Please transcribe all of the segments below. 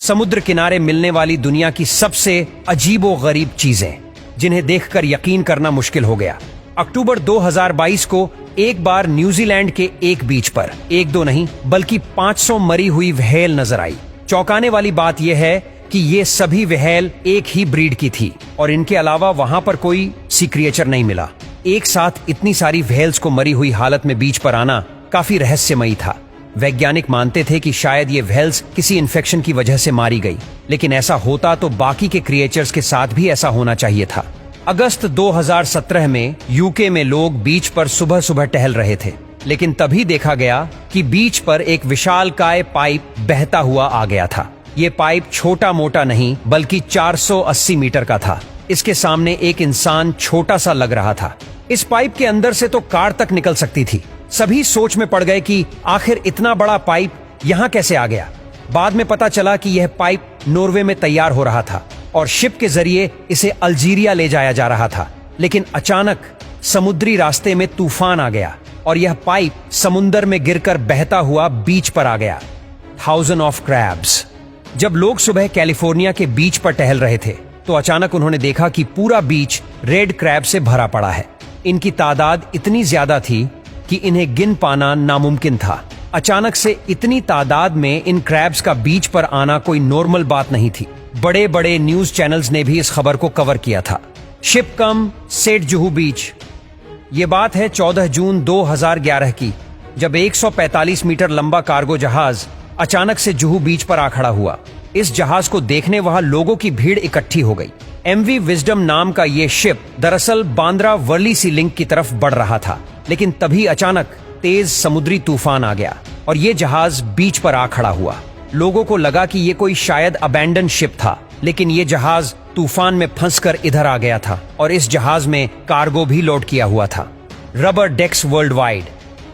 समुद्र किनारे मिलने वाली दुनिया की सबसे अजीबोगरीब चीजें जिन्हें देखकर यकीन करना मुश्किल हो गया। अक्टूबर 2022 को एक बार न्यूजीलैंड के एक बीच पर एक दो नहीं बल्कि 500 मरी हुई व्हेल नजर आई। चौंकाने वाली बात यह है कि ये सभी व्हेल एक ही ब्रीड की थी और इनके अलावा वहां पर कोई सी क्रिएचर नहीं मिला। एक साथ इतनी सारी व्हेल्स को मरी हुई हालत में बीच पर आना काफी रहस्यमयी था। वैज्ञानिक मानते थे कि शायद ये व्हेल्स किसी इन्फेक्शन की वजह से मारी गई, लेकिन ऐसा होता तो बाकी के क्रिएचर्स के साथ भी ऐसा होना चाहिए था। अगस्त 2017 में यूके में लोग बीच पर सुबह सुबह टहल रहे थे, लेकिन तभी देखा गया कि बीच पर एक विशालकाय पाइप बहता हुआ आ गया था। ये पाइप छोटा मोटा नहीं बल्कि 480 मीटर का था। इसके सामने एक इंसान छोटा सा लग रहा था। इस पाइप के अंदर से तो कार तक निकल सकती थी। सभी सोच में पड़ गए कि आखिर इतना बड़ा पाइप यहां कैसे आ गया। बाद में पता चला कि यह पाइप नॉर्वे में तैयार हो रहा था और शिप के जरिए इसे अल्जीरिया ले जाया जा रहा था। लेकिन अचानक समुद्री रास्ते में तूफान आ गया और यह पाइप समुद्र में गिरकर बहता हुआ बीच पर आ गया। 1000 ऑफ क्रैब्स। जब लोग सुबह कैलिफोर्निया के बीच पर टहल रहे थे तो अचानक उन्होंने देखा कि पूरा बीच रेड क्रैब से भरा पड़ा है। इनकी तादाद इतनी ज्यादा थी कि इन्हें गिन पाना नामुमकिन था। अचानक से इतनी तादाद में इन क्रैब्स का बीच पर आना कोई नॉर्मल बात नहीं थी। बड़े बड़े न्यूज चैनल्स ने भी इस खबर को कवर किया था। शिप कम सेट जुहू बीच। ये बात है 14 जून 2011 की, जब 145 मीटर लंबा कार्गो जहाज अचानक से जुहू बीच पर आ खड़ा हुआ। इस जहाज को देखने वहां लोगों की भीड़ इकट्ठी हो गई। MV विजडम नाम का ये शिप दरअसल बांद्रा वर्ली सी लिंक की तरफ बढ़ रहा था, लेकिन तभी अचानक तेज समुद्री तूफान आ गया और ये जहाज बीच पर आ खड़ा हुआ। लोगों को लगा कि ये कोई शायद अबैंडन शिप था, लेकिन ये जहाज तूफान में फंसकर इधर आ गया था और इस जहाज में कार्गो भी लोड किया हुआ था। रबर डेक्स वर्ल्ड वाइड।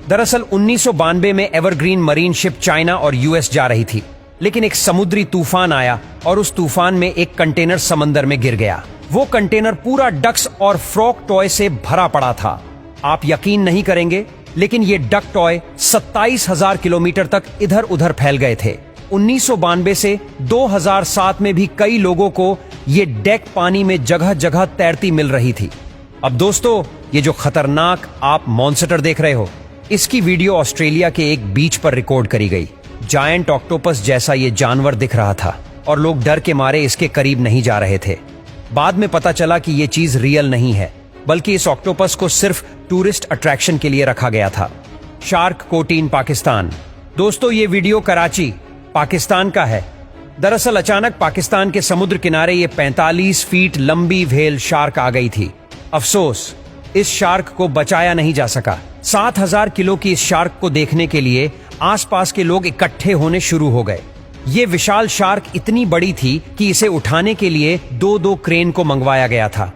दरअसल 1992 में एवरग्रीन मरीन शिप चाइना और US जा रही थी, लेकिन एक समुद्री तूफान आया और उस तूफान में एक कंटेनर समंदर में गिर गया। वो कंटेनर पूरा डक्स और फ्रॉग टॉय से भरा पड़ा था। आप यकीन नहीं करेंगे, लेकिन ये डक टॉय 27,000 किलोमीटर तक इधर उधर फैल गए थे। 1992 से 2007 में भी कई लोगों को ये डेक पानी में जगह जगह तैरती मिल रही थी। अब दोस्तों, ये जो खतरनाक आप मॉन्स्टर देख रहे हो, इसकी वीडियो ऑस्ट्रेलिया के एक बीच पर रिकॉर्ड करी गई। जायंट ऑक्टोपस जैसा ये जानवर दिख रहा था और लोग डर के मारे इसके करीब नहीं जा रहे थे। बाद में पता चला कि ये चीज रियल नहीं है, बल्कि इस ऑक्टोपस को सिर्फ टूरिस्ट अट्रैक्शन के लिए रखा गया था। शार्क कोटीन पाकिस्तान। दोस्तों, ये वीडियो कराची पाकिस्तान का है। दरअसल अचानक पाकिस्तान के समुद्र किनारे ये 45 फीट लंबी व्हेल शार्क आ गई थी। अफसोस, इस शार्क को बचाया नहीं जा सका। 7000 किलो की इस शार्क को देखने के लिए आसपास के लोग इकट्ठे होने शुरू हो गए। ये विशाल शार्क इतनी बड़ी थी कि इसे उठाने के लिए 2 क्रेन को मंगवाया गया था।